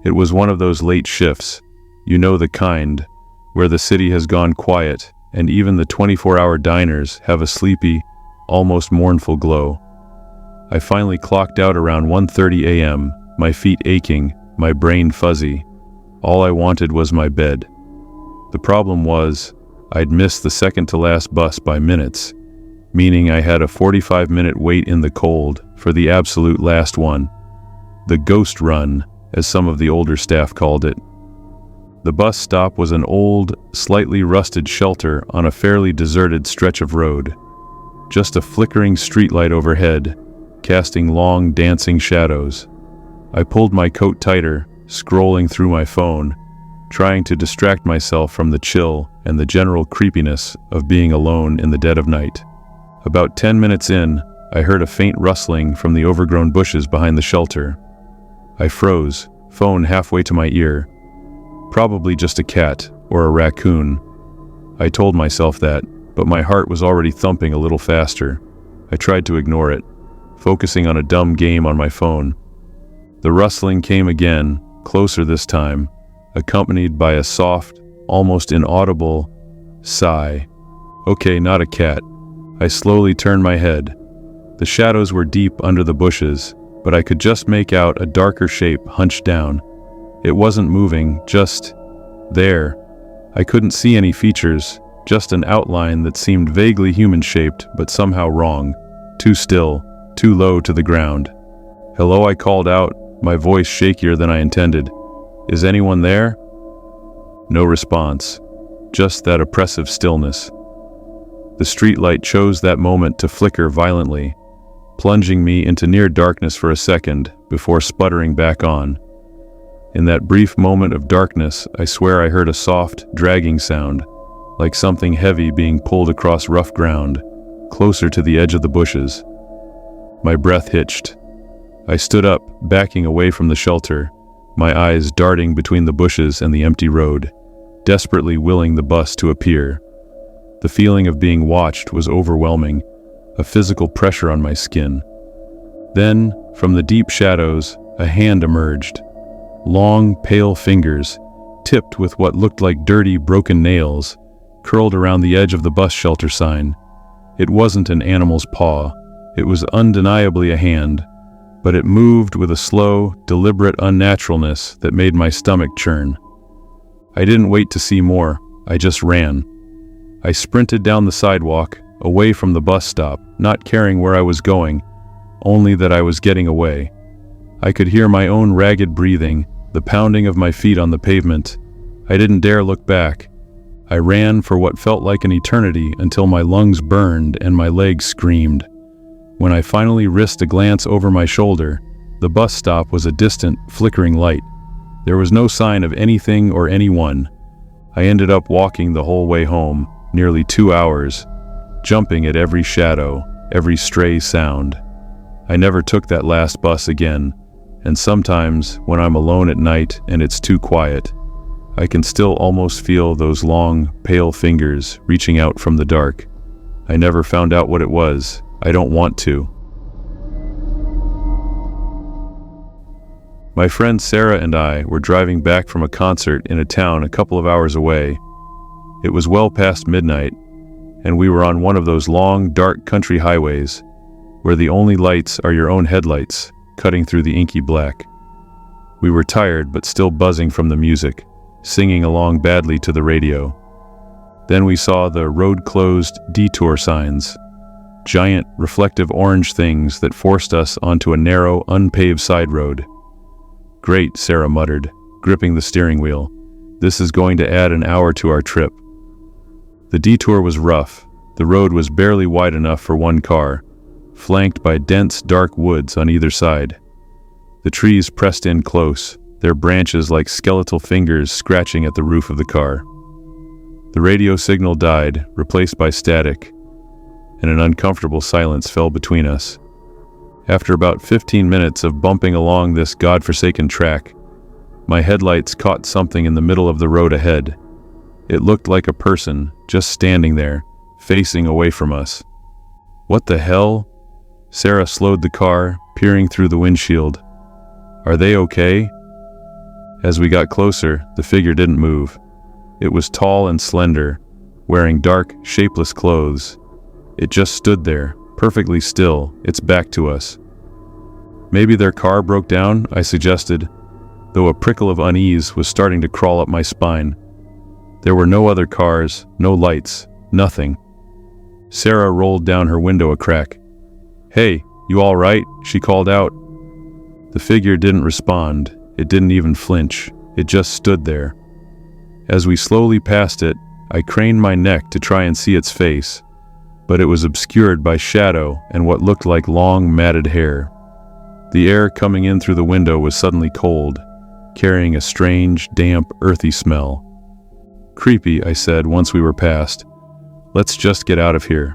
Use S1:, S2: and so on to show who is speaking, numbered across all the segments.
S1: It was one of those late shifts, you know the kind, where the city has gone quiet and even the 24-hour diners have a sleepy, almost mournful glow. I finally clocked out around 1:30 a.m., my feet aching, my brain fuzzy. All I wanted was my bed. The problem was, I'd missed the second-to-last bus by minutes, meaning I had a 45-minute wait in the cold for the absolute last one. The ghost run, as some of the older staff called it. The bus stop was an old, slightly rusted shelter on a fairly deserted stretch of road. Just a flickering streetlight overhead, casting long, dancing shadows. I pulled my coat tighter, scrolling through my phone, trying to distract myself from the chill and the general creepiness of being alone in the dead of night. About 10 minutes in, I heard a faint rustling from the overgrown bushes behind the shelter. I froze, phone halfway to my ear. Probably just a cat or a raccoon. I told myself that, but my heart was already thumping a little faster. I tried to ignore it, focusing on a dumb game on my phone. The rustling came again, closer this time, accompanied by a soft, almost inaudible sigh. Okay, not a cat. I slowly turned my head. The shadows were deep under the bushes, but I could just make out a darker shape hunched down. It wasn't moving, just there. I couldn't see any features, just an outline that seemed vaguely human-shaped but somehow wrong. Too still, too low to the ground. Hello, I called out, my voice shakier than I intended. Is anyone there? No response, just that oppressive stillness. The streetlight chose that moment to flicker violently, plunging me into near darkness for a second before sputtering back on. In that brief moment of darkness, I swear I heard a soft, dragging sound, like something heavy being pulled across rough ground, closer to the edge of the bushes. My breath hitched. I stood up, backing away from the shelter, my eyes darting between the bushes and the empty road, desperately willing the bus to appear. The feeling of being watched was overwhelming, a physical pressure on my skin. Then, from the deep shadows, a hand emerged. Long, pale fingers, tipped with what looked like dirty, broken nails, curled around the edge of the bus shelter sign. It wasn't an animal's paw. It was undeniably a hand, but it moved with a slow, deliberate unnaturalness that made my stomach churn. I didn't wait to see more, I just ran. I sprinted down the sidewalk, away from the bus stop, not caring where I was going, only that I was getting away. I could hear my own ragged breathing, the pounding of my feet on the pavement. I didn't dare look back. I ran for what felt like an eternity until my lungs burned and my legs screamed. When I finally risked a glance over my shoulder, the bus stop was a distant, flickering light. There was no sign of anything or anyone. I ended up walking the whole way home, nearly 2 hours, jumping at every shadow, every stray sound. I never took that last bus again, and sometimes, when I'm alone at night and it's too quiet, I can still almost feel those long, pale fingers reaching out from the dark. I never found out what it was. I don't want to. My friend Sarah and I were driving back from a concert in a town a couple of hours away. It was well past midnight, and we were on one of those long, dark country highways, where the only lights are your own headlights, cutting through the inky black. We were tired but still buzzing from the music, singing along badly to the radio. Then we saw the road closed detour signs, giant reflective orange things that forced us onto a narrow, unpaved side road. Great, Sarah muttered, gripping the steering wheel. This is going to add an hour to our trip. The detour was rough. The road was barely wide enough for one car, flanked by dense, dark woods on either side. The trees pressed in close, their branches like skeletal fingers scratching at the roof of the car. The radio signal died, replaced by static, and an uncomfortable silence fell between us. After about 15 minutes of bumping along this godforsaken track, my headlights caught something in the middle of the road ahead. It looked like a person, just standing there, facing away from us. What the hell? Sarah slowed the car, peering through the windshield. Are they okay? As we got closer, the figure didn't move. It was tall and slender, wearing dark, shapeless clothes. It just stood there, perfectly still, its back to us. Maybe their car broke down, I suggested, though a prickle of unease was starting to crawl up my spine. There were no other cars, no lights, nothing. Sarah rolled down her window a crack. "Hey, you all right?" she called out. The figure didn't respond. It didn't even flinch. It just stood there. As we slowly passed it, I craned my neck to try and see its face, but it was obscured by shadow and what looked like long, matted hair. The air coming in through the window was suddenly cold, carrying a strange, damp, earthy smell. "Creepy," I said once we were past. "Let's just get out of here."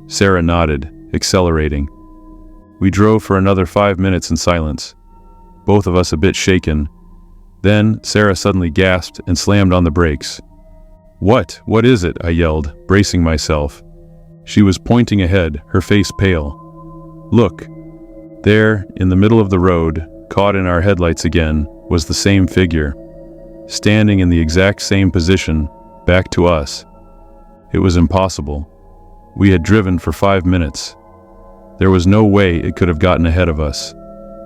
S1: Sarah nodded, accelerating. We drove for another 5 minutes in silence, both of us a bit shaken. Then Sarah suddenly gasped and slammed on the brakes. "What? What is it?" I yelled, bracing myself. She was pointing ahead, her face pale. "Look." There, in the middle of the road, caught in our headlights again, was the same figure, standing in the exact same position, back to us. It was impossible. We had driven for 5 minutes. There was no way it could have gotten ahead of us.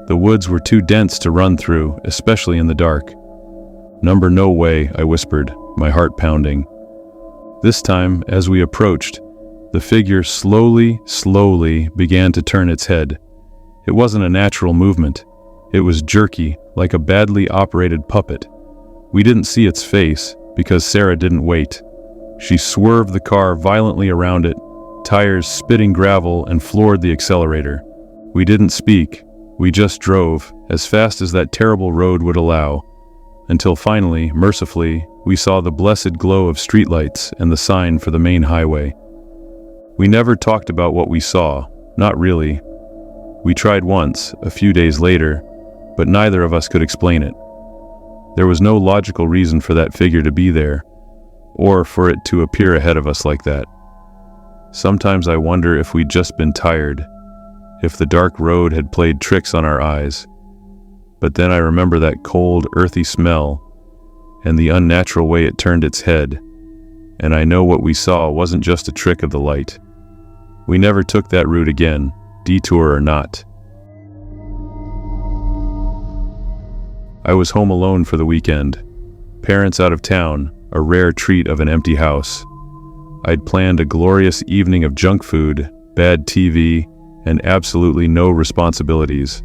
S1: The woods were too dense to run through, especially in the dark. "Number no way," I whispered, my heart pounding. This time, as we approached, the figure slowly began to turn its head. It wasn't a natural movement. It was jerky, like a badly operated puppet. We didn't see its face, because Sarah didn't wait. She swerved the car violently around it, tires spitting gravel, and floored the accelerator. We didn't speak. We just drove, as fast as that terrible road would allow, until finally, mercifully, we saw the blessed glow of streetlights and the sign for the main highway. We never talked about what we saw, not really. We tried once, a few days later, but neither of us could explain it. There was no logical reason for that figure to be there, or for it to appear ahead of us like that. Sometimes I wonder if we'd just been tired, if the dark road had played tricks on our eyes. But then I remember that cold, earthy smell, and the unnatural way it turned its head, and I know what we saw wasn't just a trick of the light. We never took that route again, detour or not. I was home alone for the weekend. Parents out of town, a rare treat of an empty house. I'd planned a glorious evening of junk food, bad TV, and absolutely no responsibilities.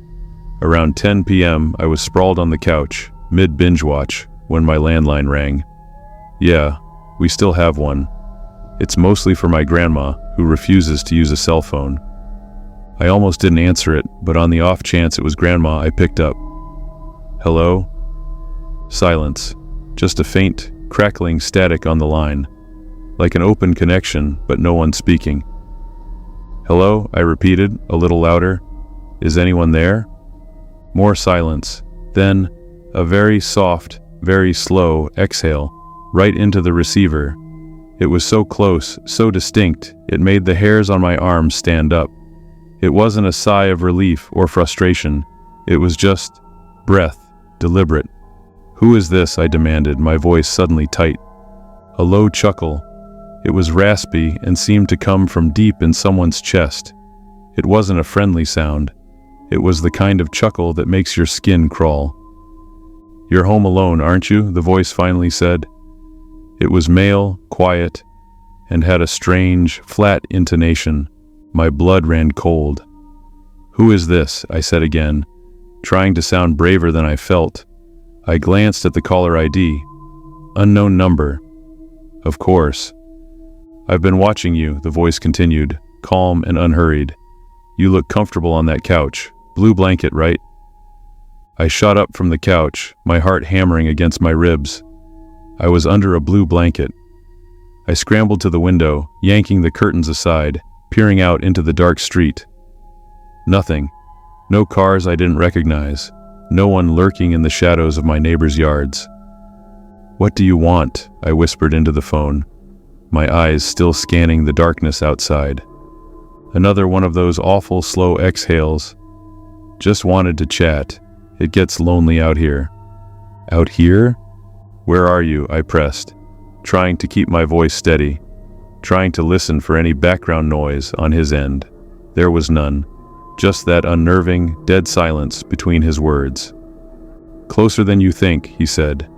S1: Around 10 p.m., I was sprawled on the couch, mid-binge watch, when my landline rang. Yeah, we still have one. It's mostly for my grandma, who refuses to use a cell phone. I almost didn't answer it, but on the off chance it was Grandma, I picked up. "Hello?" Silence. Just a faint, crackling static on the line. Like an open connection, but no one speaking. "Hello?" I repeated, a little louder. "Is anyone there?" More silence. Then, a very soft, very slow exhale, right into the receiver. It was so close, so distinct, it made the hairs on my arms stand up. It wasn't a sigh of relief or frustration. It was just breath, deliberate. "Who is this?" I demanded, my voice suddenly tight. A low chuckle. It was raspy and seemed to come from deep in someone's chest. It wasn't a friendly sound. It was the kind of chuckle that makes your skin crawl. "You're home alone, aren't you?" the voice finally said. It was male, quiet, and had a strange, flat intonation. My blood ran cold. "Who is this?" I said again, trying to sound braver than I felt. I glanced at the caller ID. Unknown number. Of course. "I've been watching you," the voice continued, calm and unhurried. "You look comfortable on that couch. Blue blanket, right?" I shot up from the couch, my heart hammering against my ribs. I was under a blue blanket. I scrambled to the window, yanking the curtains aside, peering out into the dark street. Nothing. No cars I didn't recognize. No one lurking in the shadows of my neighbors' yards. "What do you want?" I whispered into the phone, my eyes still scanning the darkness outside. Another one of those awful slow exhales. "Just wanted to chat. It gets lonely out here." Out here? Where are you? I pressed, trying to keep my voice steady, trying to listen for any background noise on his end. There was none, just that unnerving, dead silence between his words. Closer than you think, he said,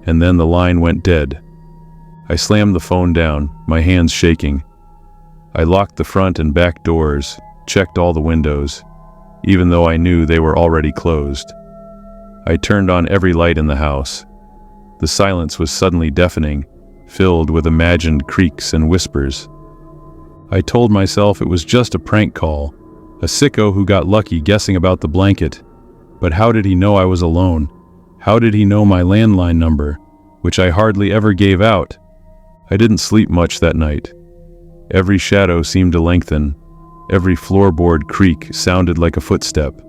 S1: and then the line went dead. I slammed the phone down, my hands shaking. I locked the front and back doors, checked all the windows, even though I knew they were already closed. I turned on every light in the house. The silence was suddenly deafening, filled with imagined creaks and whispers. I told myself it was just a prank call, a sicko who got lucky guessing about the blanket. But how did he know I was alone? How did he know my landline number, which I hardly ever gave out? I didn't sleep much that night. Every shadow seemed to lengthen. Every floorboard creak sounded like a footstep.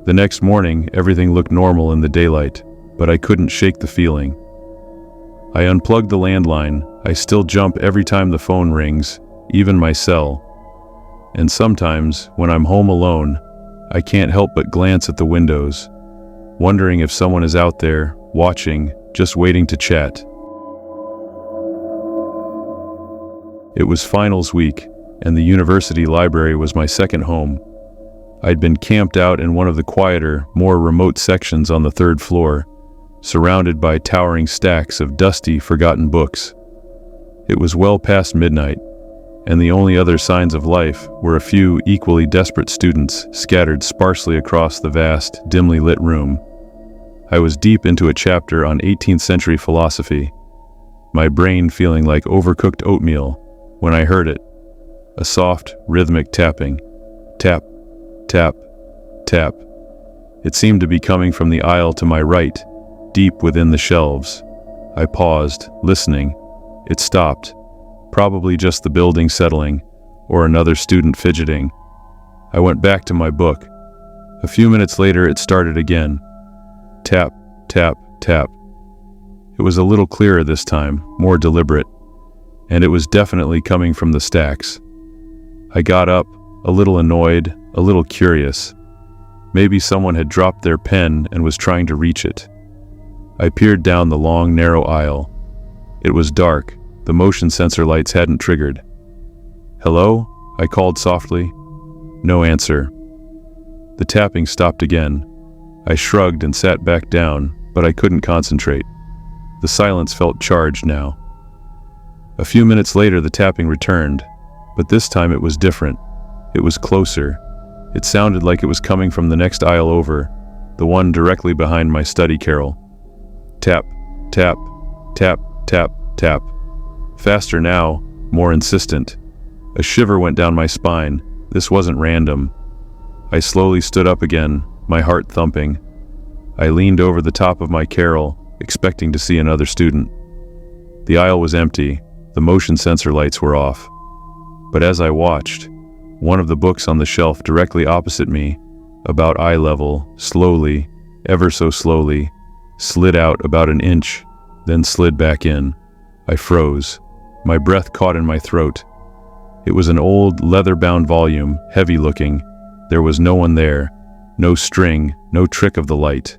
S1: The next morning, everything looked normal in the daylight, but I couldn't shake the feeling. I unplugged the landline. I still jump every time the phone rings, even my cell. And sometimes, when I'm home alone, I can't help but glance at the windows, wondering if someone is out there, watching, just waiting to chat. It was finals week, and the university library was my second home. I'd been camped out in one of the quieter, more remote sections on the third floor, surrounded by towering stacks of dusty, forgotten books. It was well past midnight, and the only other signs of life were a few equally desperate students scattered sparsely across the vast, dimly lit room. I was deep into a chapter on 18th century philosophy, my brain feeling like overcooked oatmeal, when I heard it, a soft, rhythmic tapping. Tap, tap, tap. It seemed to be coming from the aisle to my right, deep within the shelves. I paused, listening. It stopped, probably just the building settling, or another student fidgeting. I went back to my book. A few minutes later, it started again. Tap, tap, tap. It was a little clearer this time, more deliberate, and it was definitely coming from the stacks. I got up, a little annoyed, a little curious. Maybe someone had dropped their pen and was trying to reach it. I peered down the long, narrow aisle. It was dark. The motion sensor lights hadn't triggered. "Hello?" I called softly. No answer. The tapping stopped again. I shrugged and sat back down, but I couldn't concentrate. The silence felt charged now. A few minutes later, the tapping returned, but this time it was different. It was closer. It sounded like it was coming from the next aisle over, the one directly behind my study carrel. Tap, tap, tap, tap, tap. Faster now, more insistent. A shiver went down my spine. This wasn't random. I slowly stood up again, my heart thumping. I leaned over the top of my carrel, expecting to see another student. The aisle was empty. The motion sensor lights were off. But as I watched, one of the books on the shelf directly opposite me, about eye level, slowly, ever so slowly, slid out about an inch, then slid back in. I froze. My breath caught in my throat. It was an old, leather-bound volume, heavy-looking. There was no one there, no string, no trick of the light.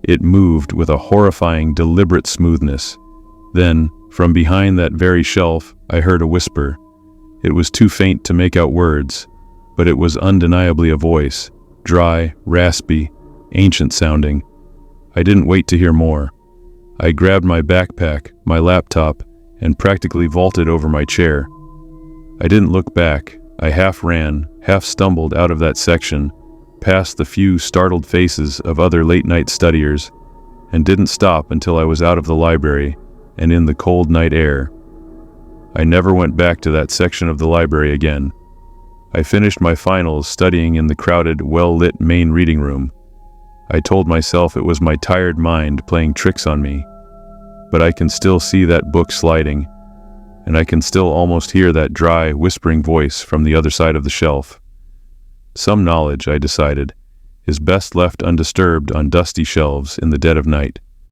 S1: It moved with a horrifying, deliberate smoothness. Then, from behind that very shelf, I heard a whisper. It was too faint to make out words, but it was undeniably a voice, dry, raspy, ancient-sounding. I didn't wait to hear more. I grabbed my backpack, my laptop, and practically vaulted over my chair. I didn't look back. I half ran, half stumbled out of that section, past the few startled faces of other late-night studiers, and didn't stop until I was out of the library and in the cold night air. I never went back to that section of the library again. I finished my finals studying in the crowded, well-lit main reading room. I told myself it was my tired mind playing tricks on me, but I can still see that book sliding, and I can still almost hear that dry, whispering voice from the other side of the shelf. Some knowledge, I decided, is best left undisturbed on dusty shelves in the dead of night.